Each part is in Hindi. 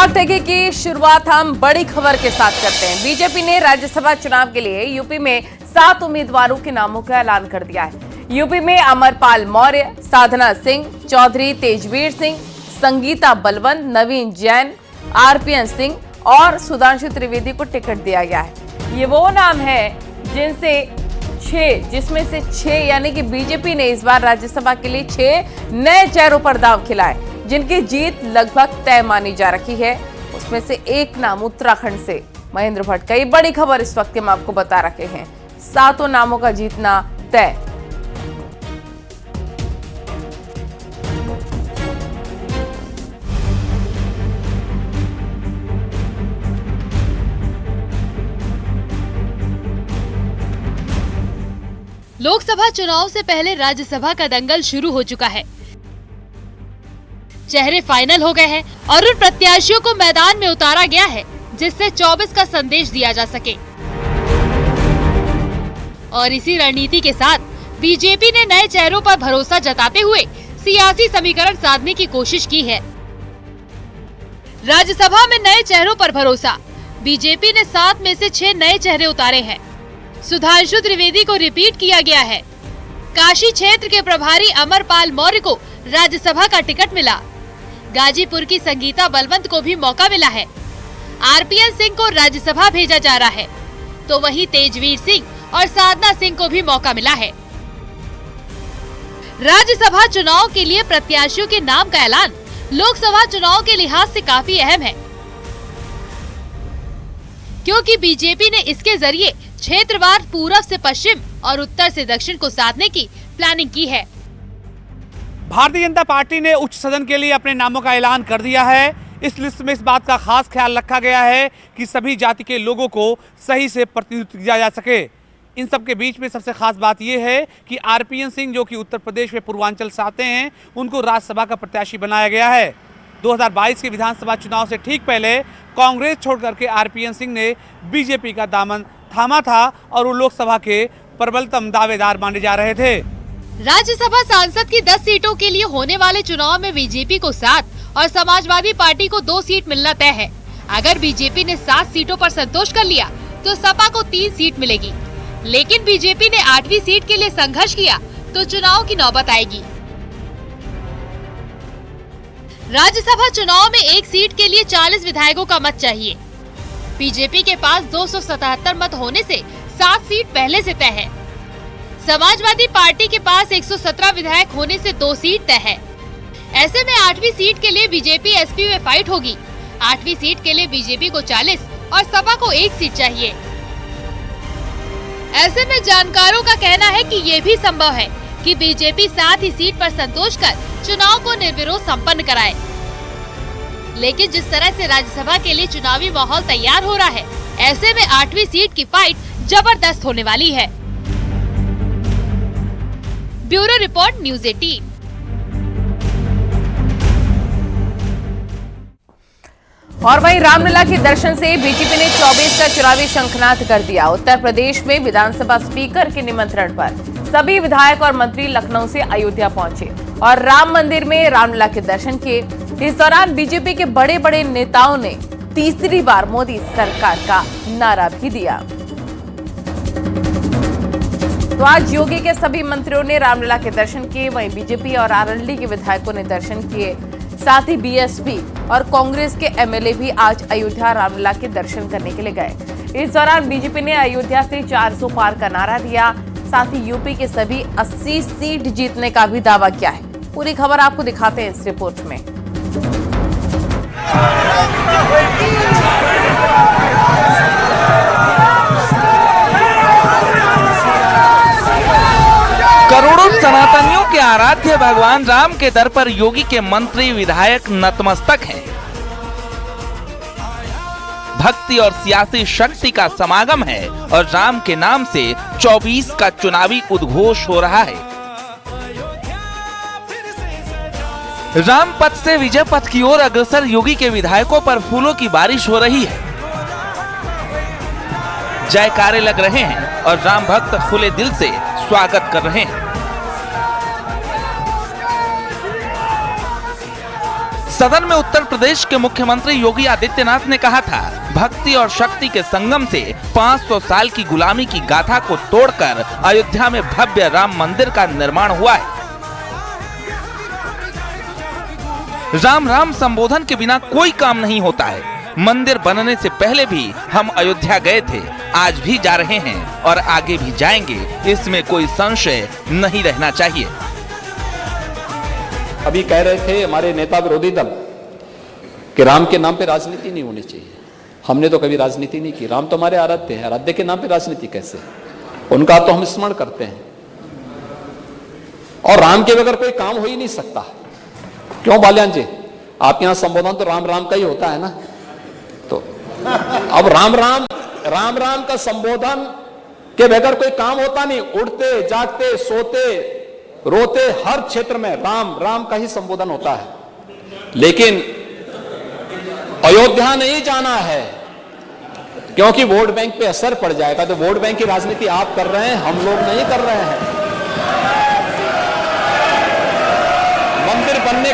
आग टेके की शुरुआत हम बड़ी खबर के साथ करते हैं। बीजेपी ने राज्यसभा चुनाव के लिए यूपी में 7 उम्मीदवारों के नामों का ऐलान कर दिया है। यूपी में अमरपाल मौर्य, साधना सिंह, चौधरी तेजवीर सिंह, संगीता बलवंत, नवीन जैन, आरपीएन सिंह और सुधांशु त्रिवेदी को टिकट दिया गया है। ये वो नाम है जिसमें से 6 यानी कि बीजेपी ने इस बार राज्यसभा के लिए 6 नए चेहरों पर दांव खिलाए, जिनकी जीत लगभग तय मानी जा रही है। उसमें से एक नाम उत्तराखंड से महेंद्र भट्ट। कई बड़ी खबर इस वक्त हम आपको बता रखे हैं। 7 नामों का जीतना तय। लोकसभा चुनाव से पहले राज्यसभा का दंगल शुरू हो चुका है। चेहरे फाइनल हो गए हैं और उन प्रत्याशियों को मैदान में उतारा गया है जिससे 24 का संदेश दिया जा सके। और इसी रणनीति के साथ बीजेपी ने नए चेहरों पर भरोसा जताते हुए सियासी समीकरण साधने की कोशिश की है। राज्यसभा में नए चेहरों पर भरोसा। बीजेपी ने 7 में से 6 नए चेहरे उतारे हैं। सुधांशु त्रिवेदी को रिपीट किया गया है। काशी क्षेत्र के प्रभारी अमरपाल मौर्य को राज्यसभा का टिकट मिला। गाजीपुर की संगीता बलवंत को भी मौका मिला है। आरपीएन सिंह को राज्यसभा भेजा जा रहा है, तो वहीं तेजवीर सिंह और साधना सिंह को भी मौका मिला है। राज्यसभा चुनाव के लिए प्रत्याशियों के नाम का ऐलान लोकसभा चुनाव के लिहाज से काफी अहम है, क्योंकि बीजेपी ने इसके जरिए क्षेत्रवार पूर्व से पश्चिम और उत्तर से दक्षिण को साधने की प्लानिंग की है। भारतीय जनता पार्टी ने उच्च सदन के लिए अपने नामों का ऐलान कर दिया है। इस लिस्ट में इस बात का खास ख्याल रखा गया है कि सभी जाति के लोगों को सही से प्रतिनिधित्व दिया जा सके। इन सब के बीच में सबसे खास बात यह है कि आरपीएन सिंह, जो कि उत्तर प्रदेश में पूर्वांचल से आते हैं, उनको राज्यसभा का प्रत्याशी बनाया गया है। 2022 के विधानसभा चुनाव से ठीक पहले कांग्रेस छोड़कर के आरपीएन सिंह ने बीजेपी का दामन थामा था और वो लोकसभा के प्रबलतम दावेदार माने जा रहे थे। राज्यसभा सांसद की 10 सीटों के लिए होने वाले चुनाव में बीजेपी को 7 और समाजवादी पार्टी को 2 सीट मिलना तय है। अगर बीजेपी ने 7 सीटों पर संतोष कर लिया तो सपा को 3 सीट मिलेगी, लेकिन बीजेपी ने 8वीं सीट के लिए संघर्ष किया तो चुनाव की नौबत आएगी। राज्यसभा चुनाव में एक सीट के लिए 40 विधायकों का मत चाहिए। बीजेपी के पास 277 मत होने से 7 सीट पहले से तय है। समाजवादी पार्टी के पास 117 विधायक होने से 2 सीट तय है। ऐसे में 8वीं सीट के लिए बीजेपी एसपी में फाइट होगी। 8वीं सीट के लिए बीजेपी को 40 और सपा को 1 सीट चाहिए। ऐसे में जानकारों का कहना है कि ये भी संभव है कि बीजेपी 7 ही सीट पर संतोष कर चुनाव को निर्विरोध संपन्न कराए। लेकिन जिस तरह से राज्यसभा के लिए चुनावी माहौल तैयार हो रहा है, ऐसे में 8वीं सीट की फाइट जबरदस्त होने वाली है। Bureau report, news 18। और वहीं रामलला के दर्शन से बीजेपी ने 24 का चुनावी शंखनाद कर दिया। उत्तर प्रदेश में विधानसभा स्पीकर के निमंत्रण पर सभी विधायक और मंत्री लखनऊ से अयोध्या पहुंचे और राम मंदिर में रामलला के दर्शन किए। इस दौरान बीजेपी के बड़े बड़े नेताओं ने तीसरी बार मोदी सरकार का नारा भी दिया। तो आज योगी के सभी मंत्रियों ने रामलला के दर्शन किए, वहीं बीजेपी और आरएलडी के विधायकों ने दर्शन किए। साथ ही बीएसपी और कांग्रेस के एमएलए भी आज अयोध्या रामलला के दर्शन करने के लिए गए। इस दौरान बीजेपी ने अयोध्या से 400 पार का नारा दिया। साथ ही यूपी के सभी 80 सीट जीतने का भी दावा किया है। पूरी खबर आपको दिखाते हैं इस रिपोर्ट में। करोड़ों सनातनियों के आराध्य भगवान राम के दर पर योगी के मंत्री विधायक नतमस्तक हैं। भक्ति और सियासी शक्ति का समागम है और राम के नाम से 24 का चुनावी उद्घोष हो रहा है। राम पथ से विजय पथ की ओर अग्रसर योगी के विधायकों पर फूलों की बारिश हो रही है। जयकारे लग रहे हैं और राम भक्त खुले दिल से स्वागत कर रहे हैं। सदन में उत्तर प्रदेश के मुख्यमंत्री योगी आदित्यनाथ ने कहा था, भक्ति और शक्ति के संगम से 500 साल की गुलामी की गाथा को तोड़कर अयोध्या में भव्य राम मंदिर का निर्माण हुआ है। राम राम संबोधन के बिना कोई काम नहीं होता है। मंदिर बनने से पहले भी हम अयोध्या गए थे, आज भी जा रहे हैं और आगे भी जाएंगे, इसमें कोई संशय नहीं रहना चाहिए। अभी कह रहे थे हमारे नेता विरोधी दल कि राम के नाम पे राजनीति नहीं होनी चाहिए। हमने तो कभी राजनीति नहीं की। राम तो हमारे आराध्य हैं, आराध्य के नाम पे राजनीति कैसे? उनका तो हम स्मरण करते हैं और राम के बगैर कोई काम हो ही नहीं सकता। क्यों बाल्यान जी, आपके यहां संबोधन तो राम राम का ही होता है ना। तो अब राम राम का संबोधन के बगैर कोई काम होता नहीं। उठते जागते सोते रोते हर क्षेत्र में राम राम का ही संबोधन होता है। लेकिन अयोध्या नहीं जाना है क्योंकि वोट बैंक पे असर पड़ जाएगा। तो वोट बैंक की राजनीति आप कर रहे हैं, हम लोग नहीं कर रहे हैं। मंदिर बनने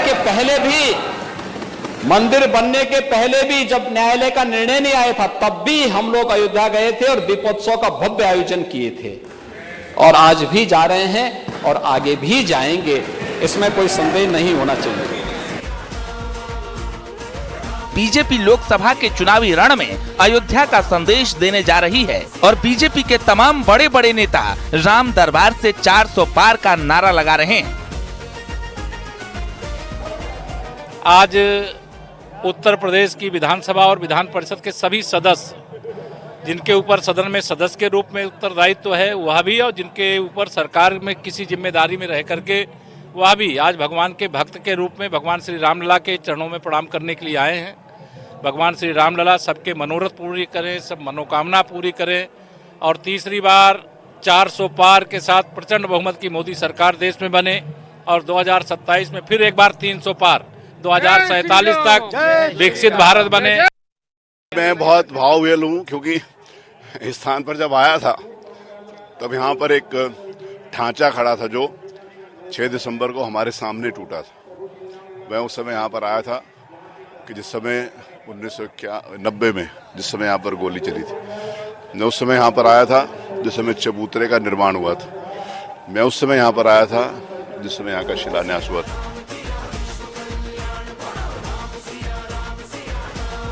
के पहले भी जब न्यायालय का निर्णय नहीं आया था, तब भी हम लोग अयोध्या गए थे और दीपोत्सव का भव्य आयोजन किए थे और आज भी जा रहे हैं और आगे भी जाएंगे, इसमें कोई संदेह नहीं होना चाहिए। बीजेपी लोकसभा के चुनावी रण में अयोध्या का संदेश देने जा रही है और बीजेपी के तमाम बड़े बड़े नेता राम दरबार से 400 पार का नारा लगा रहे हैं। आज उत्तर प्रदेश की विधानसभा और विधान परिषद के सभी सदस्य, जिनके ऊपर सदन में सदस्य के रूप में उत्तरदायित्व है वह भी, और जिनके ऊपर सरकार में किसी जिम्मेदारी में रह करके वह भी आज भगवान के भक्त के रूप में भगवान श्री रामलला के चरणों में प्रणाम करने के लिए आए हैं। भगवान श्री रामलला सबके मनोरथ पूरी करें, सब मनोकामना पूरी करें और तीसरी बार 400 पार के साथ प्रचंड बहुमत की मोदी सरकार देश में बने और 2027 में फिर एक बार 300 पार 2047 तक विकसित भारत बने। मैं बहुत भावुक हूँ क्योंकि इस स्थान पर जब आया था तब यहाँ पर एक ढांचा खड़ा था जो 6 दिसंबर को हमारे सामने टूटा था। मैं उस समय यहाँ पर आया था कि जिस समय 1990 में जिस समय यहाँ पर गोली चली थी, मैं उस समय यहाँ पर आया था जिस समय चबूतरे का निर्माण हुआ था। मैं उस समय यहाँ पर आया था जिस समय यहाँ का शिलान्यास हुआ था।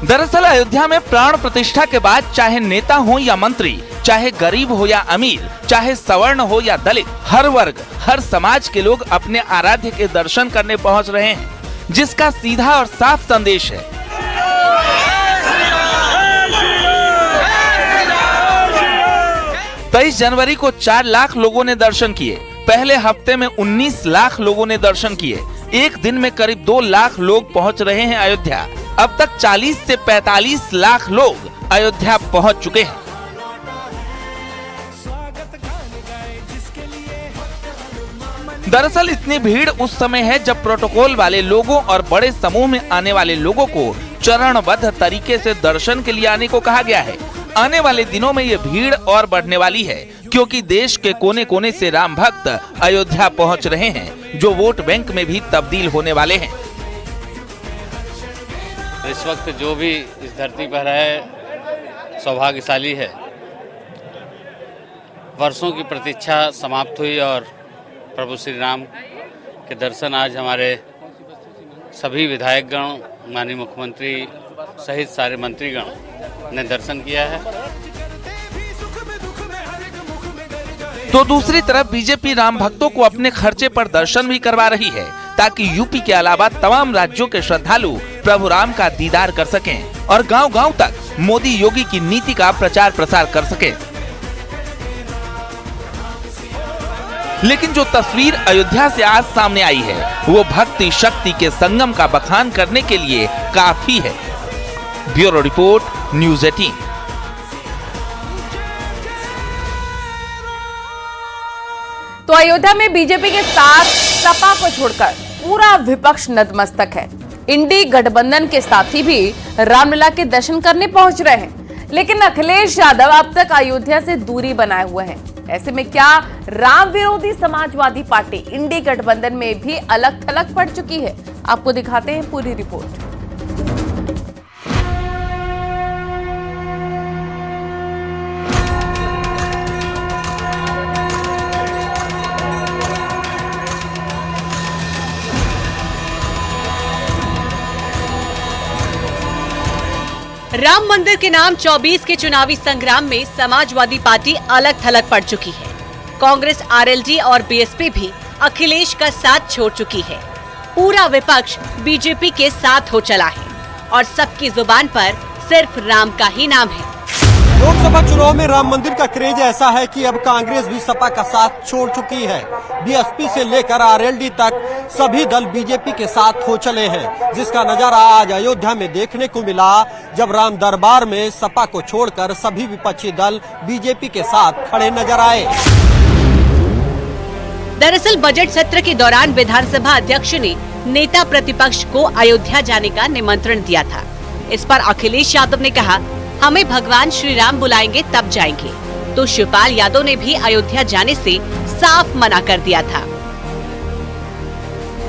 दरअसल अयोध्या में प्राण प्रतिष्ठा के बाद चाहे नेता हो या मंत्री, चाहे गरीब हो या अमीर, चाहे सवर्ण हो या दलित, हर वर्ग, हर समाज के लोग अपने आराध्य के दर्शन करने पहुंच रहे हैं, जिसका सीधा और साफ संदेश है। 23 जनवरी को 4 लाख लोगों ने दर्शन किए। पहले हफ्ते में 19 लाख लोगों ने दर्शन किए। एक दिन में करीब 2 लाख लोग पहुंच रहे हैं अयोध्या। अब तक 40 से 45 लाख लोग अयोध्या पहुंच चुके हैं। दरअसल इतनी भीड़ उस समय है जब प्रोटोकॉल वाले लोगों और बड़े समूह में आने वाले लोगों को चरणबद्ध तरीके से दर्शन के लिए आने को कहा गया है। आने वाले दिनों में ये भीड़ और बढ़ने वाली है क्योंकि देश के कोने कोने से राम भक्त अयोध्या पहुंच रहे हैं, जो वोट बैंक में भी तब्दील होने वाले हैं। इस वक्त जो भी इस धरती पर है सौभाग्यशाली है। वर्षों की प्रतीक्षा समाप्त हुई और प्रभु श्री राम के दर्शन आज हमारे सभी विधायकगण, माननीय मुख्यमंत्री सहित सारे मंत्रीगण ने दर्शन किया है। तो दूसरी तरफ बीजेपी राम भक्तों को अपने खर्चे पर दर्शन भी करवा रही है ताकि यूपी के अलावा तमाम राज्यों के श्रद्धालु प्रभु राम का दीदार कर सकें और गांव-गांव तक मोदी योगी की नीति का प्रचार प्रसार कर सकें। लेकिन जो तस्वीर अयोध्या से आज सामने आई है वो भक्ति शक्ति के संगम का बखान करने के लिए काफी है। Bureau report, news 18। तो अयोध्या में बीजेपी के साथ सपा को छोड़कर पूरा विपक्ष नतमस्तक है। इंडी गठबंधन के साथी भी रामलला के दर्शन करने पहुंच रहे हैं, लेकिन अखिलेश यादव अब तक अयोध्या से दूरी बनाए हुए हैं। ऐसे में क्या राम विरोधी समाजवादी पार्टी इंडी गठबंधन में भी अलग थलग पड़ चुकी है? आपको दिखाते हैं पूरी रिपोर्ट। राम मंदिर के नाम 24 के चुनावी संग्राम में समाजवादी पार्टी अलग थलग पड़ चुकी है। कांग्रेस, आरएलडी और बीएसपी भी अखिलेश का साथ छोड़ चुकी है। पूरा विपक्ष बीजेपी के साथ हो चला है और सबकी जुबान पर सिर्फ राम का ही नाम है। लोकसभा चुनाव में राम मंदिर का क्रेज ऐसा है कि अब कांग्रेस भी सपा का साथ छोड़ चुकी है। बीएसपी से लेकर आरएलडी तक सभी दल बीजेपी के साथ हो चले हैं, जिसका नजारा आज अयोध्या में देखने को मिला, जब राम दरबार में सपा को छोड़कर सभी विपक्षी दल बीजेपी के साथ खड़े नजर आए। दरअसल बजट सत्र के दौरान विधानसभा अध्यक्ष ने नेता प्रतिपक्ष को अयोध्या जाने का निमंत्रण दिया था। इस पर अखिलेश यादव ने कहा, हमें भगवान श्री राम बुलाएंगे तब जाएंगे, तो शिवपाल यादव ने भी अयोध्या जाने से साफ मना कर दिया था।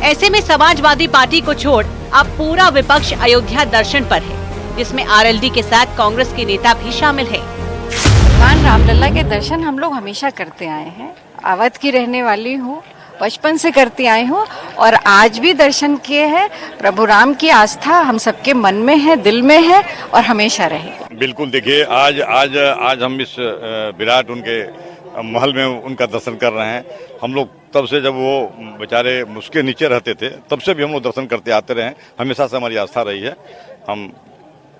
ऐसे में समाजवादी पार्टी को छोड़ अब पूरा विपक्ष अयोध्या दर्शन पर है, जिसमें आरएलडी के साथ कांग्रेस के नेता भी शामिल है। भगवान रामलला के दर्शन हम लोग हमेशा करते आए हैं। अवध की रहने वाली हूँ, बचपन से करती आई हूँ और आज भी दर्शन किए हैं। प्रभु राम की आस्था हम सबके मन में है, दिल में है और हमेशा रहेगी। बिल्कुल, देखिए आज हम इस विराट उनके महल में उनका दर्शन कर रहे हैं। हम लोग तब से, जब वो बेचारे उसके नीचे रहते थे, तब से भी हम लोग दर्शन करते आते रहे। हमेशा से हमारी आस्था रही है। हम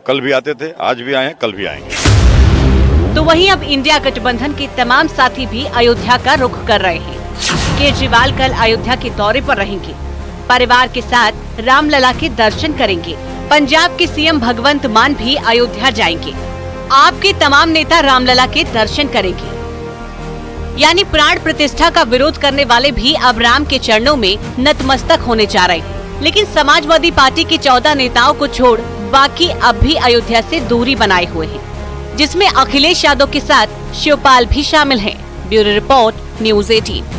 कल भी आते थे, आज भी आए हैं, कल भी आएंगे। तो वहीं अब इंडिया गठबंधन के तमाम साथी भी अयोध्या का रुख कर रहे हैं। केजरीवाल कल अयोध्या के दौरे पर रहेंगे, परिवार के साथ रामलला के दर्शन करेंगे। पंजाब के सीएम भगवंत मान भी अयोध्या जाएंगे। आपके तमाम नेता रामलला के दर्शन करेंगे। यानी प्राण प्रतिष्ठा का विरोध करने वाले भी अब राम के चरणों में नतमस्तक होने जा रहे हैं। लेकिन समाजवादी पार्टी के 14 नेताओं को छोड़ बाकी अब भी अयोध्या से दूरी बनाए हुए हैं, जिसमें अखिलेश यादव के साथ शिवपाल भी शामिल हैं। Bureau report, news 18।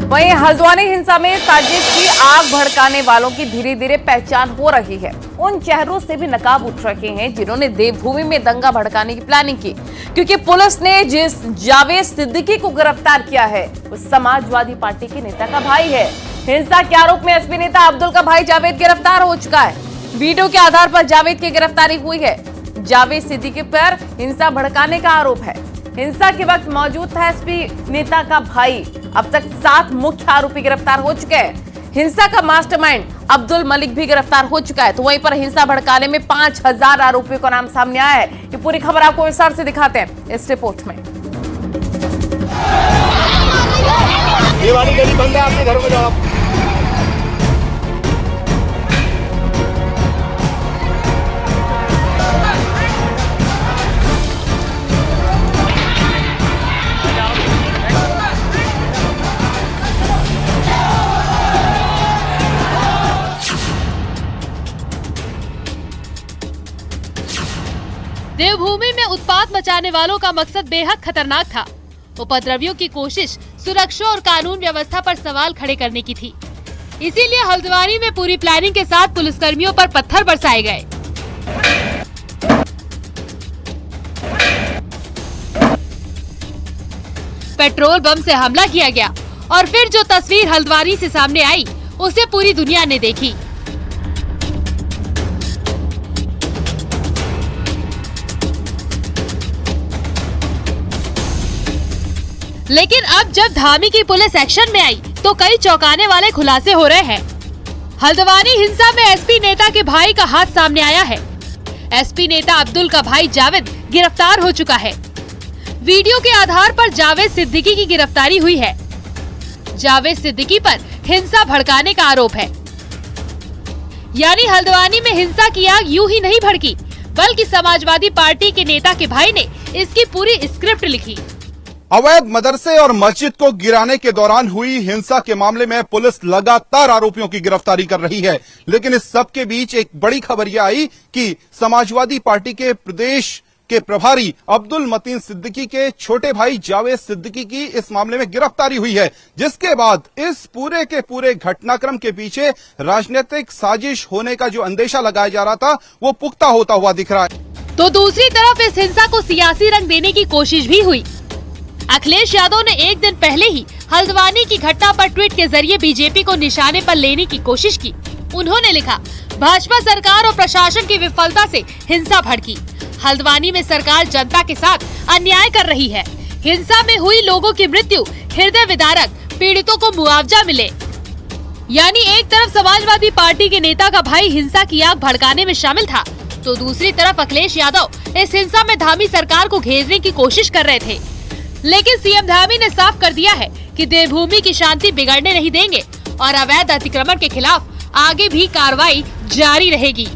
वहीं हल्द्वानी हिंसा में साजिश की आग भड़काने वालों की धीरे धीरे पहचान हो रही है। उन चेहरों से भी नकाब उठ रहे हैं जिन्होंने देवभूमि में दंगा भड़काने की प्लानिंग की, क्योंकि पुलिस ने जिस जावेद सिद्दीकी को गिरफ्तार किया है वो समाजवादी पार्टी के नेता का भाई है। हिंसा के आरोप में एसपी नेता अब्दुल का भाई जावेद गिरफ्तार हो चुका है। वीडियो के आधार पर जावेद की गिरफ्तारी हुई है। जावेद सिद्दीकी पर हिंसा भड़काने का आरोप है। हिंसा के वक्त मौजूद था एसपी नेता का भाई। अब तक 7 मुख्य आरोपी गिरफ्तार हो चुके हैं। हिंसा का मास्टरमाइंड अब्दुल मलिक भी गिरफ्तार हो चुका है। तो वहीं पर हिंसा भड़काने में 5000 आरोपियों का नाम सामने आया है। ये पूरी खबर आपको विस्तार से दिखाते हैं इस रिपोर्ट में। ये वाली गली बंद है, आपके घर में जाओ। देवभूमि में उत्पात मचाने वालों का मकसद बेहद खतरनाक था। उपद्रवियों की कोशिश सुरक्षा और कानून व्यवस्था पर सवाल खड़े करने की थी। इसीलिए हल्द्वानी में पूरी प्लानिंग के साथ पुलिसकर्मियों पर पत्थर बरसाए गए। पेट्रोल बम से हमला किया गया और फिर जो तस्वीर हल्द्वानी से सामने आई उसे पूरी दुनिया ने देखी। लेकिन अब जब धामी की पुलिस एक्शन में आई तो कई चौंकाने वाले खुलासे हो रहे हैं। हल्द्वानी हिंसा में एसपी नेता के भाई का हाथ सामने आया है। एसपी नेता अब्दुल का भाई जावेद गिरफ्तार हो चुका है। वीडियो के आधार पर जावेद सिद्दीकी की गिरफ्तारी हुई है। जावेद सिद्दीकी पर हिंसा भड़काने का आरोप है। यानी हल्द्वानी में हिंसा की आग यूं ही नहीं भड़की, बल्कि समाजवादी पार्टी के नेता के भाई ने इसकी पूरी स्क्रिप्ट लिखी। अवैध मदरसे और मस्जिद को गिराने के दौरान हुई हिंसा के मामले में पुलिस लगातार आरोपियों की गिरफ्तारी कर रही है। लेकिन इस सब के बीच एक बड़ी खबर यह आई कि समाजवादी पार्टी के प्रदेश के प्रभारी अब्दुल मतीन सिद्दीकी के छोटे भाई जावेद सिद्दीकी की इस मामले में गिरफ्तारी हुई है, जिसके बाद इस पूरे के पूरे घटनाक्रम के पीछे राजनीतिक साजिश होने का जो अंदेशा लगाया जा रहा था वो पुख्ता होता हुआ दिख रहा है। तो दूसरी तरफ इस हिंसा को सियासी रंग देने की कोशिश भी हुई। अखिलेश यादव ने एक दिन पहले ही हल्द्वानी की घटना पर ट्वीट के जरिए बीजेपी को निशाने पर लेने की कोशिश की। उन्होंने लिखा, भाजपा सरकार और प्रशासन की विफलता से हिंसा भड़की। हल्द्वानी में सरकार जनता के साथ अन्याय कर रही है। हिंसा में हुई लोगों की मृत्यु हृदय विदारक, पीड़ितों को मुआवजा मिले। यानी एक तरफ समाजवादी पार्टी के नेता का भाई हिंसा की आग भड़काने में शामिल था, तो दूसरी तरफ अखिलेश यादव इस हिंसा में धामी सरकार को घेरने की कोशिश कर रहे थे। लेकिन सीएम धामी ने साफ कर दिया है कि देवभूमि की शांति बिगड़ने नहीं देंगे और अवैध अतिक्रमण के खिलाफ आगे भी कार्रवाई जारी रहेगी।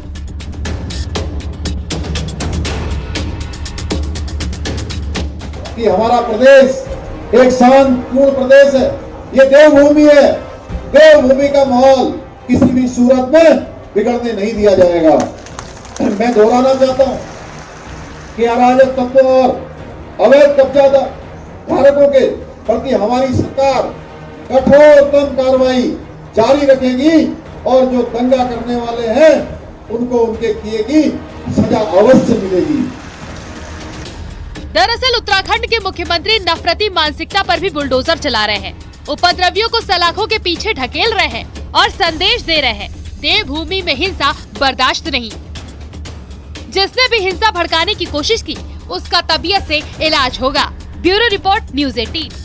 कि हमारा प्रदेश एक शांतिपूर्ण प्रदेश है, ये देवभूमि है। देवभूमि का माहौल किसी भी सूरत में बिगड़ने नहीं दिया जाएगा। मैं दोहराना चाहता हूं कि अराजक तत्वों और अवैध कब्जा धारकों के प्रति हमारी सरकार कठोरतम कार्रवाई जारी रखेगी और जो दंगा करने वाले हैं उनको उनके किए की सजा अवश्य मिलेगी। दरअसल उत्तराखंड के मुख्यमंत्री नफरती मानसिकता पर भी बुलडोजर चला रहे हैं, उपद्रवियों को सलाखों के पीछे ढकेल रहे हैं और संदेश दे रहे हैं, देवभूमि में हिंसा बर्दाश्त नहीं। जिसने भी हिंसा भड़काने की कोशिश की उसका तबीयत से इलाज होगा। Bureau report, news 18।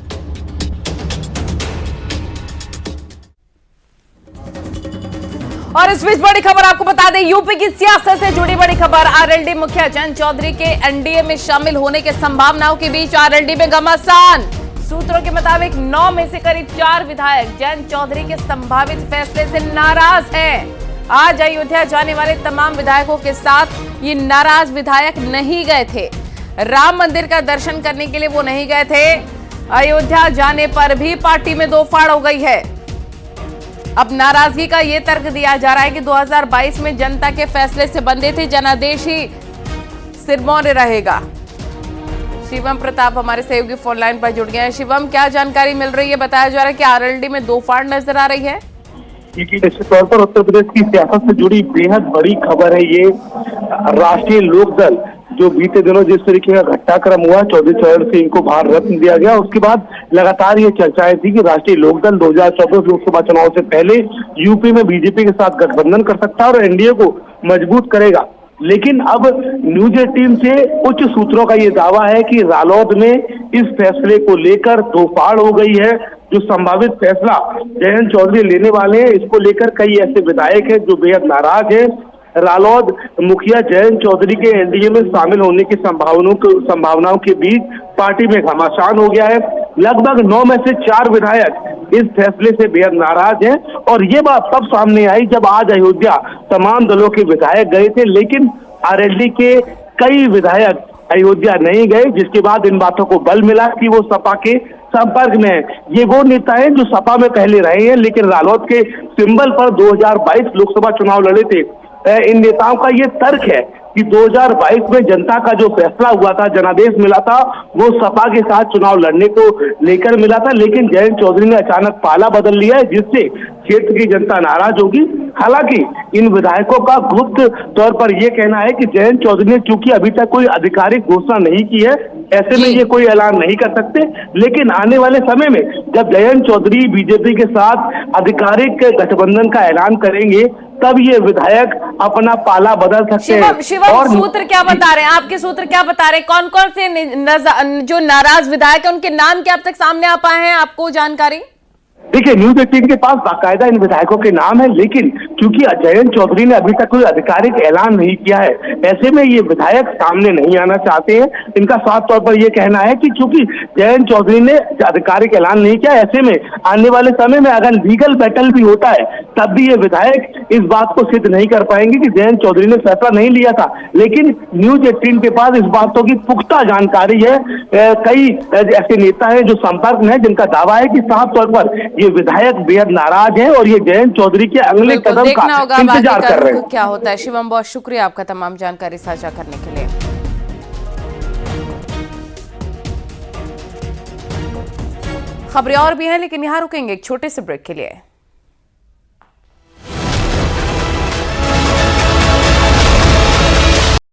और इस बीच बड़ी खबर आपको बता दें, यूपी की सियासत से जुड़ी बड़ी खबर। आरएलडी मुखिया जयंत चौधरी के एनडीए में शामिल होने के संभावनाओं के बीच आरएलडी में घमासान। सूत्रों के मुताबिक 9 में से करीब 4 विधायक जयंत चौधरी के संभावित फैसले से नाराज हैं। आज अयोध्या जाने वाले तमाम विधायकों के साथ ये नाराज विधायक नहीं गए थे। राम मंदिर का दर्शन करने के लिए वो नहीं गए थे। अयोध्या जाने पर भी पार्टी में दो फाड़ हो गई है। अब नाराजगी का ये तर्क दिया जा रहा है कि 2022 में जनता के फैसले से बंधे थे, जनादेश ही सिरमौर रहेगा। शिवम प्रताप हमारे सहयोगी फोन लाइन पर जुड़ गए हैं। शिवम, क्या जानकारी मिल रही है? बताया जा रहा है कि आरएलडी में दो फाड़ नजर आ रही है। निश्चित तौर पर उत्तर प्रदेश की सियासत से जुड़ी बेहद बड़ी खबर है ये। राष्ट्रीय लोकदल जो बीते दिनों जिस तरीके का घटनाक्रम हुआ, चौधरी चरण सिंह को भारत रत्न दिया गया, उसके बाद लगातार ये चर्चाएं थी कि राष्ट्रीय लोकदल 2024 लोकसभा चुनाव से पहले यूपी में बीजेपी के साथ गठबंधन कर सकता है और एनडीए को मजबूत करेगा। लेकिन अब न्यूज़ 18 से उच्च सूत्रों का ये दावा है कि रालोद में इस फैसले को लेकर दो फाड़ हो गई है। जो संभावित फैसला जयंत चौधरी लेने वाले हैं, इसको लेकर कई ऐसे विधायक हैं जो बेहद नाराज हैं। रालोद मुखिया जयंत चौधरी के एनडीए में शामिल होने की संभावनाओं के बीच पार्टी में घमासान हो गया है। लगभग 9 में से 4 विधायक इस फैसले से बेहद नाराज हैं और ये बात तब सामने आई जब आज अयोध्या तमाम दलों के विधायक गए थे, लेकिन आरएलडी के कई विधायक अयोध्या नहीं गए, जिसके बाद इन बातों को बल मिला कि वो सपा के संपर्क में है। ये वो नेता हैं जो सपा में पहले रहे हैं लेकिन रालोद के सिंबल पर 2022 लोकसभा चुनाव लड़े थे। इन नेताओं का ये तर्क है कि 2022 में जनता का जो फैसला हुआ था, जनादेश मिला था, वो सपा के साथ चुनाव लड़ने को लेकर मिला था, लेकिन जयंत चौधरी ने अचानक पाला बदल लिया है, जिससे क्षेत्र की जनता नाराज होगी। हालांकि इन विधायकों का गुप्त तौर पर यह कहना है कि जयंत चौधरी ने चूंकि अभी तक कोई आधिकारिक घोषणा नहीं की है, ऐसे में ये कोई ऐलान नहीं कर सकते, लेकिन आने वाले समय में जब जयंत चौधरी बीजेपी के साथ आधिकारिक गठबंधन का ऐलान करेंगे तब ये विधायक अपना पाला बदल सकते हैं। शिवम, और सूत्र क्या बता रहे हैं? आपके सूत्र क्या बता रहे हैं? कौन कौन से जो नाराज विधायक हैं उनके नाम क्या अब तक सामने आ पाए हैं? आपको जानकारी? देखिए, न्यूज़ 18 के पास बाकायदा इन विधायकों के नाम है, लेकिन क्योंकि जयंत चौधरी ने अभी तक कोई आधिकारिक ऐलान नहीं किया है, ऐसे में ये विधायक सामने नहीं आना चाहते हैं। इनका साफ तौर पर यह कहना है कि क्योंकि जयंत चौधरी ने आधिकारिक ऐलान नहीं किया, ऐसे में आने वाले समय में अगर लीगल बैटल भी होता है तब भी ये विधायक इस बात को सिद्ध नहीं कर पाएंगे कि जयंत चौधरी ने फैसला नहीं लिया था। लेकिन न्यूज़ 18 के पास इस बातों की पुख्ता जानकारी है। कई ऐसे नेता हैं जो संपर्क में है, जिनका दावा है कि साफ तौर पर ये विधायक बेहद नाराज हैं और ये जयंत चौधरी के अगले कदम का इंतजार कर रहे हैं। क्या होता है। शिवम, बहुत शुक्रिया आपका तमाम जानकारी साझा करने के लिए। खबरें और भी हैं, लेकिन यहाँ रुकेंगे एक छोटे से ब्रेक के लिए।